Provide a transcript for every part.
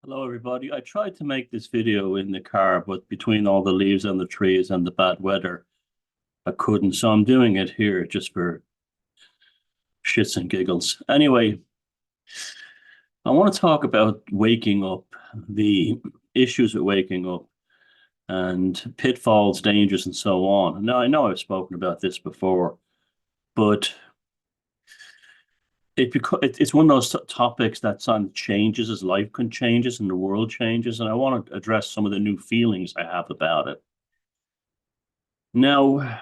Hello, everybody. I tried to make this video in the car, but between all the leaves and the trees and the bad weather, I couldn't. So I'm doing it here just for shits and giggles. Anyway, I want to talk about waking up, the issues with waking up and pitfalls, dangers, and so on. Now, I know I've spoken about this before, but it's one of those topics that sort of changes as life changes and the world changes. And I want to address some of the new feelings I have about it. Now,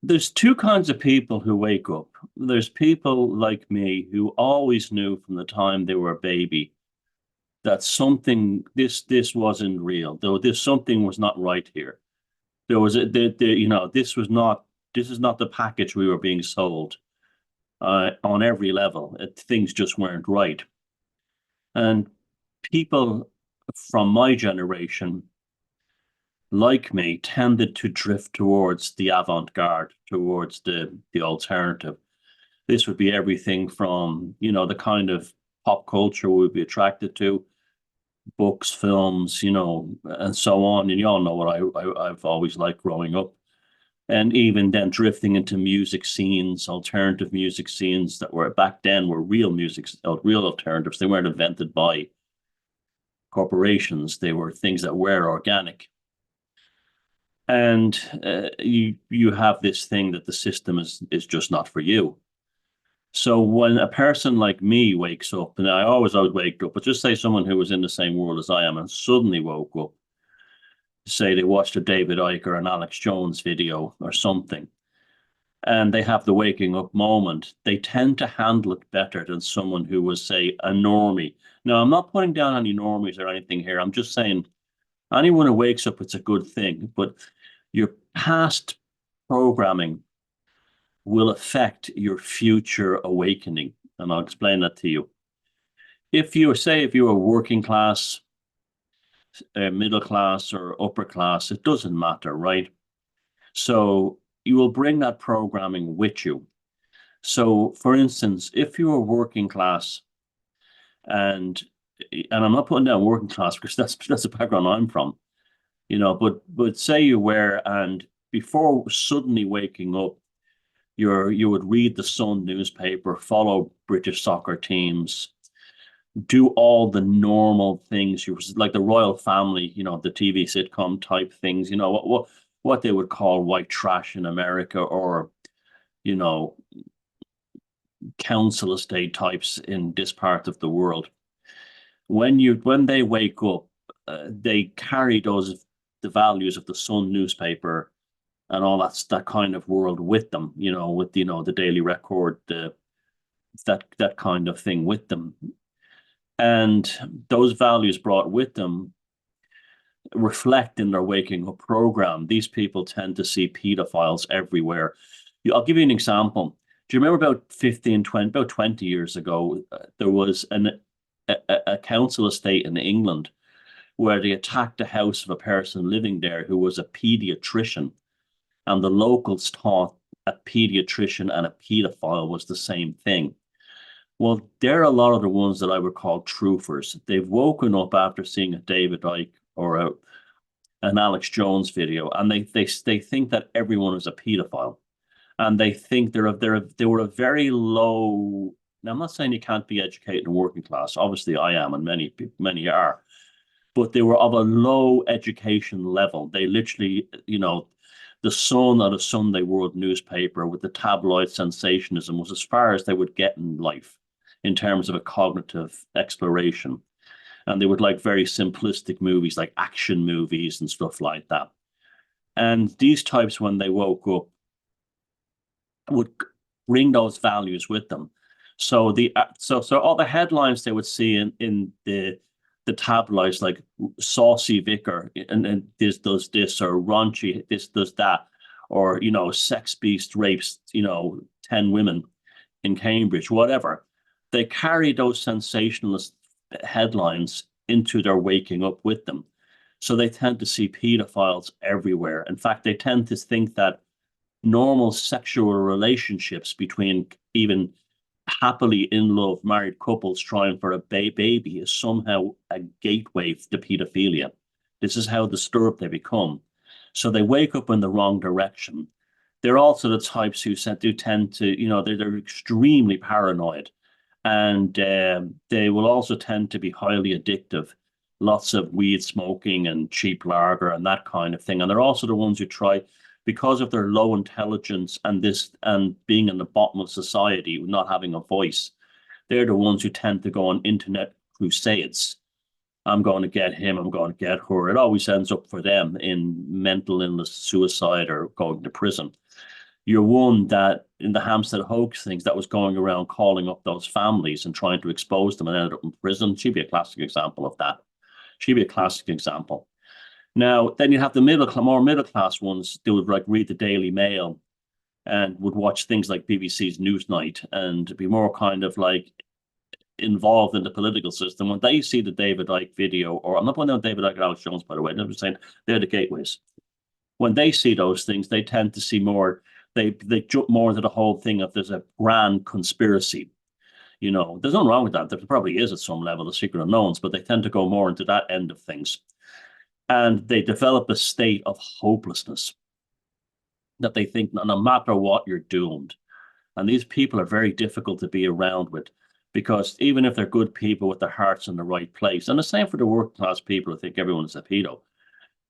there's two kinds of people who wake up. There's people like me who always knew from the time they were a baby that this wasn't real, though this something was not right here. There was this is not the package we were being sold on every level. Things just weren't right. And people from my generation, like me, tended to drift towards the avant-garde, towards the alternative. This would be everything from, the kind of pop culture we'd be attracted to, books, films, and so on. And you all know what I've always liked growing up. And even then drifting into music scenes, alternative music scenes that were back then were real music, real alternatives. They weren't invented by corporations. They were things that were organic. And you have this thing that the system is just not for you. So when a person like me wakes up, and I always wake up, but just say someone who was in the same world as I am and suddenly woke up, say they watched a David Icke or an Alex Jones video or something, and they have the waking up moment, they tend to handle it better than someone who was, say, a normie. Now, I'm not putting down any normies or anything here. I'm just saying anyone who wakes up, it's a good thing. But your past programming will affect your future awakening. And I'll explain that to you. If you were working class, middle class, or upper class, it doesn't matter, right? So you will bring that programming with you. So, for instance, if you were working class, and I'm not putting down working class because that's the background I'm from, but say you were, and before suddenly waking up, you would read the Sun newspaper, follow British soccer teams, do all the normal things. You was like the royal family, the TV sitcom type things, what they would call white trash in America, or you know council estate types in this part of the world. When they wake up, they carry the values of the Sun newspaper and all that kind of world with them, with the Daily Record, that kind of thing with them. And those values brought with them reflect in their waking up program. These people tend to see pedophiles everywhere. I'll give you an example. Do you remember about 20 years ago, there was a council estate in England where they attacked the house of a person living there who was a pediatrician, and the locals thought a pediatrician and a pedophile was the same thing. Well, they're a lot of the ones that I would call truthers. They've woken up after seeing a David Icke or an Alex Jones video, and they think that everyone is a pedophile, and they think they were a very low. Now, I'm not saying you can't be educated in working class. Obviously, I am, and many are, but they were of a low education level. They literally, the Sun or the Sunday World newspaper with the tabloid sensationalism was as far as they would get in life in terms of a cognitive exploration. And they would like very simplistic movies, like action movies and stuff like that. And these types, when they woke up, would bring those values with them. So so all the headlines they would see in the tabloids, like saucy vicar and this does this, or raunchy this does that, or sex beast rapes 10 women in Cambridge, whatever. They carry those sensationalist headlines into their waking up with them. So they tend to see pedophiles everywhere. In fact, they tend to think that normal sexual relationships between even happily in love married couples trying for a baby is somehow a gateway to pedophilia. This is how disturbed they become. So they wake up in the wrong direction. They're also the types who do tend to, they're extremely paranoid, and they will also tend to be highly addictive. Lots of weed smoking and cheap lager and that kind of thing. And they're also the ones who try, because of their low intelligence and being in the bottom of society, not having a voice, they're the ones who tend to go on internet crusades. I'm going to get him, I'm going to get her. It always ends up for them in mental illness, suicide, or going to prison. You're one that in the Hampstead hoax things that was going around calling up those families and trying to expose them and ended up in prison. She'd be a classic example of that. She'd be a classic example. Now, then you have the more middle class ones. They would like read the Daily Mail and would watch things like BBC's Newsnight and be more kind of like involved in the political system. When they see the David Icke video, or I'm not putting down David Icke and Alex Jones, by the way, I'm just saying they're the gateways. When they see those things, they tend to see more. They jump more into the whole thing of there's a grand conspiracy. There's nothing wrong with that. There probably is at some level, the secret unknowns, but they tend to go more into that end of things. And they develop a state of hopelessness that they think no matter what, you're doomed. And these people are very difficult to be around with, because even if they're good people with their hearts in the right place, and the same for the working class people who think everyone is a pedo,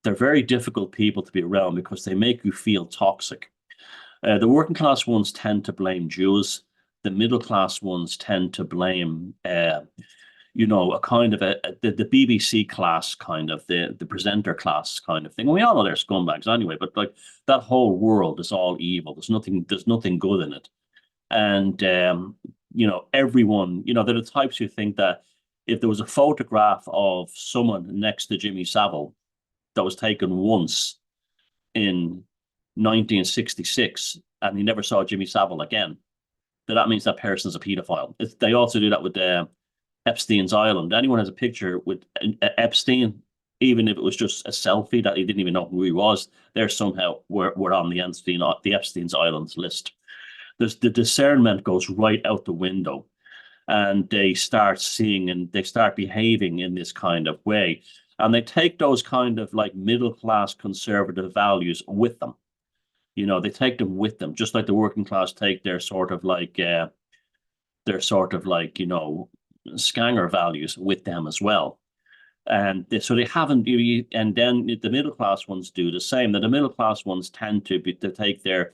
they're very difficult people to be around because they make you feel toxic. The working class ones tend to blame Jews. The middle class ones tend to blame, a kind of the BBC class, kind of the presenter class kind of thing. And we all know they're scumbags anyway, but like that whole world is all evil. There's nothing good in it. And everyone, they're the types who think that if there was a photograph of someone next to Jimmy Savile that was taken once in 1966 and he never saw Jimmy Savile again, that means that person's a pedophile. They also do that with Epstein's Island. Anyone has a picture with Epstein, even if it was just a selfie that he didn't even know who he was, they're somehow we're on the Epstein's Islands list. The discernment goes right out the window, and they start seeing and they start behaving in this kind of way. And they take those kind of like middle class conservative values with them. They take them with them, just like the working class take their sort of like scanger values with them as well. And so they haven't, and then the middle class ones do the same. Now, the middle class ones tend to take their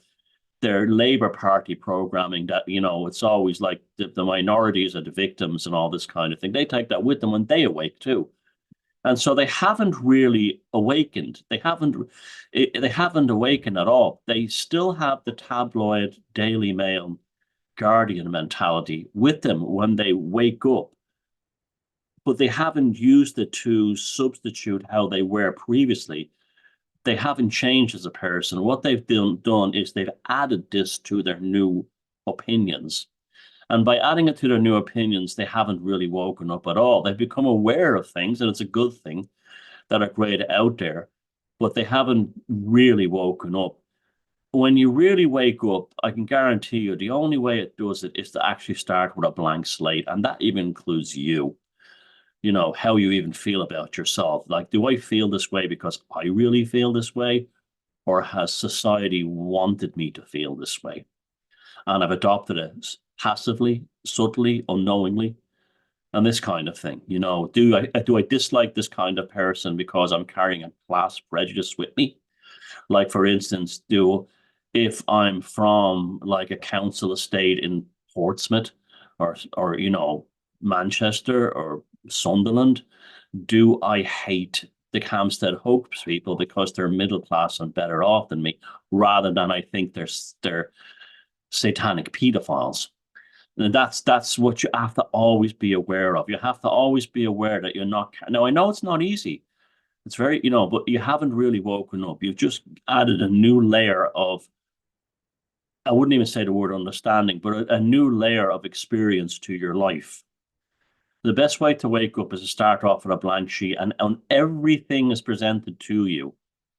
Labour Party programming that, it's always like the minorities are the victims and all this kind of thing. They take that with them when they awake too. And so they haven't really awakened. They haven't awakened at all. They still have the tabloid Daily Mail Guardian mentality with them when they wake up. But they haven't used it to substitute how they were previously. They haven't changed as a person. What they've done is they've added this to their new opinions. And by adding it to their new opinions, they haven't really woken up at all. They've become aware of things, and it's a good thing, that are great out there, but they haven't really woken up. When you really wake up, I can guarantee you the only way it does it is to actually start with a blank slate. And that even includes you. How you even feel about yourself. Like, do I feel this way because I really feel this way? Or has society wanted me to feel this way? And I've adopted it passively, subtly, unknowingly, and this kind of thing. Do I dislike this kind of person because I'm carrying a class prejudice with me? Like, for instance, if I'm from like a council estate in Portsmouth or Manchester or Sunderland, do I hate the Hampstead hoax people because they're middle class and better off than me, rather than I think they're satanic pedophiles? And that's what you have to always be aware of. You have to always be aware that you're not. Now, I know it's not easy. It's very, but you haven't really woken up. You've just added a new layer of, I wouldn't even say the word understanding, but a new layer of experience to your life. The best way to wake up is to start off with a blank sheet, and on everything is presented to you,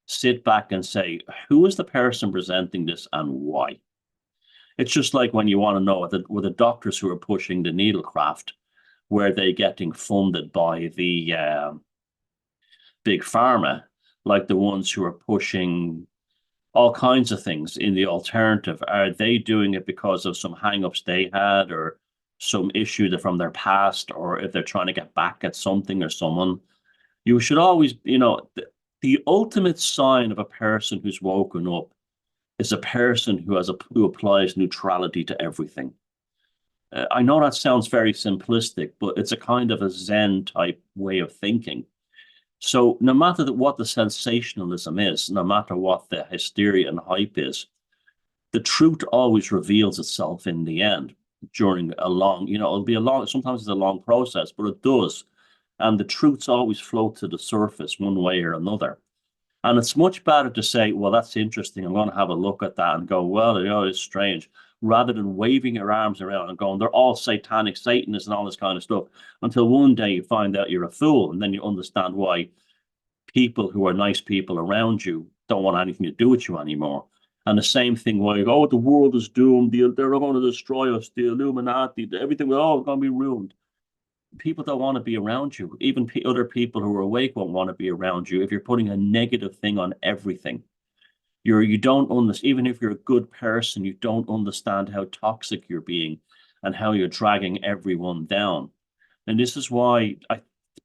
sit back and say, who is the person presenting this and why? It's just like when you want to know with the doctors who are pushing the needlecraft, where they getting funded by the big pharma, like the ones who are pushing all kinds of things in the alternative. Are they doing it because of some hangups they had or some issue that from their past, or if they're trying to get back at something or someone? You should always, the ultimate sign of a person who's woken up is a person who applies neutrality to everything. I know that sounds very simplistic, but it's a kind of a Zen type way of thinking. So no matter what the sensationalism is, no matter what the hysteria and hype is, the truth always reveals itself in the end during a long, it'll be a long, sometimes it's a long process, but it does. And the truths always float to the surface one way or another. And it's much better to say, well, that's interesting. I'm going to have a look at that and go, well, it's strange, rather than waving your arms around and going, they're all satanic Satanists and all this kind of stuff, until one day you find out you're a fool. And then you understand why people who are nice people around you don't want anything to do with you anymore. And the same thing where you go, oh, the world is doomed. They're going to destroy us. The Illuminati, everything, we're all going to be ruined. People don't want to be around you. Even other people who are awake won't want to be around you if you're putting a negative thing on everything. You don't understand. Even if you're a good person, you don't understand how toxic you're being and how you're dragging everyone down. And this is why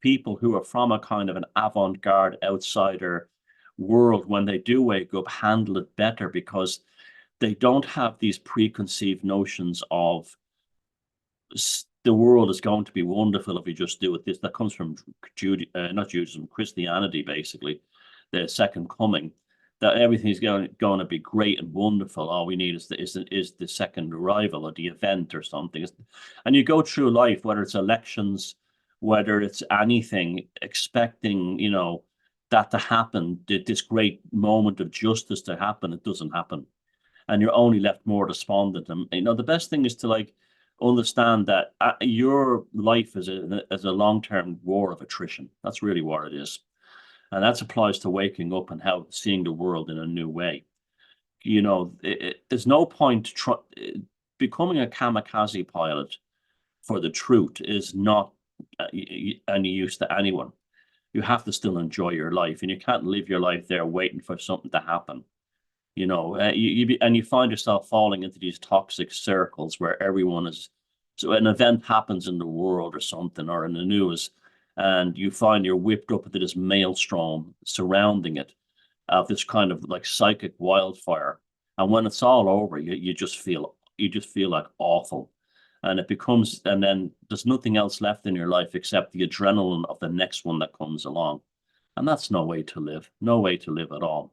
people who are from a kind of an avant-garde outsider world, when they do wake up, handle it better because they don't have these preconceived notions of the world is going to be wonderful if you just do it. This that comes from not Judaism, Christianity, basically, the second coming. That everything's going to be great and wonderful. All we need is the second arrival or the event or something. And you go through life, whether it's elections, whether it's anything, expecting that to happen, this great moment of justice to happen. It doesn't happen, and you're only left more despondent. And the best thing is to understand that your life is a long-term war of attrition. That's really what it is. And that applies to waking up and how seeing the world in a new way. There's no point becoming a kamikaze pilot for the truth is not any use to anyone. You have to still enjoy your life, and you can't live your life there waiting for something to happen. You find yourself falling into these toxic circles where everyone is. So an event happens in the world or something or in the news, and you find you're whipped up into this maelstrom surrounding it, of this kind of like psychic wildfire. And when it's all over, you just feel like awful, and then there's nothing else left in your life except the adrenaline of the next one that comes along, and that's no way to live. No way to live at all.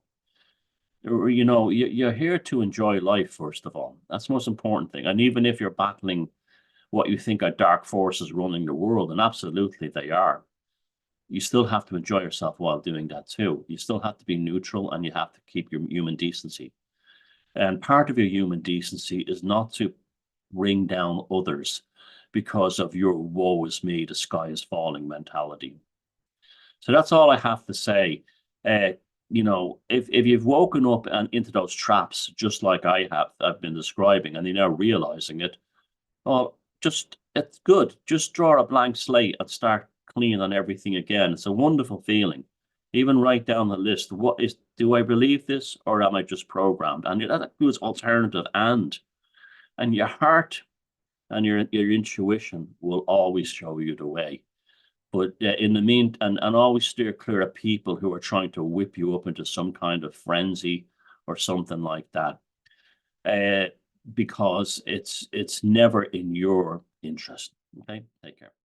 You're here to enjoy life, first of all. That's the most important thing. And even if you're battling what you think are dark forces running the world, and absolutely they are, you still have to enjoy yourself while doing that too. You still have to be neutral, and you have to keep your human decency. And part of your human decency is not to bring down others because of your woe is me, the sky is falling mentality. So that's all I have to say. If you've woken up and into those traps, just like I've been describing, and you're now realizing it, well, it's good. Just draw a blank slate and start clean on everything again. It's a wonderful feeling. Even write down the list. Do I believe this, or am I just programmed? And that includes alternative and your heart and your intuition will always show you the way. But in the and always steer clear of people who are trying to whip you up into some kind of frenzy or something like that, because it's never in your interest. Okay, take care.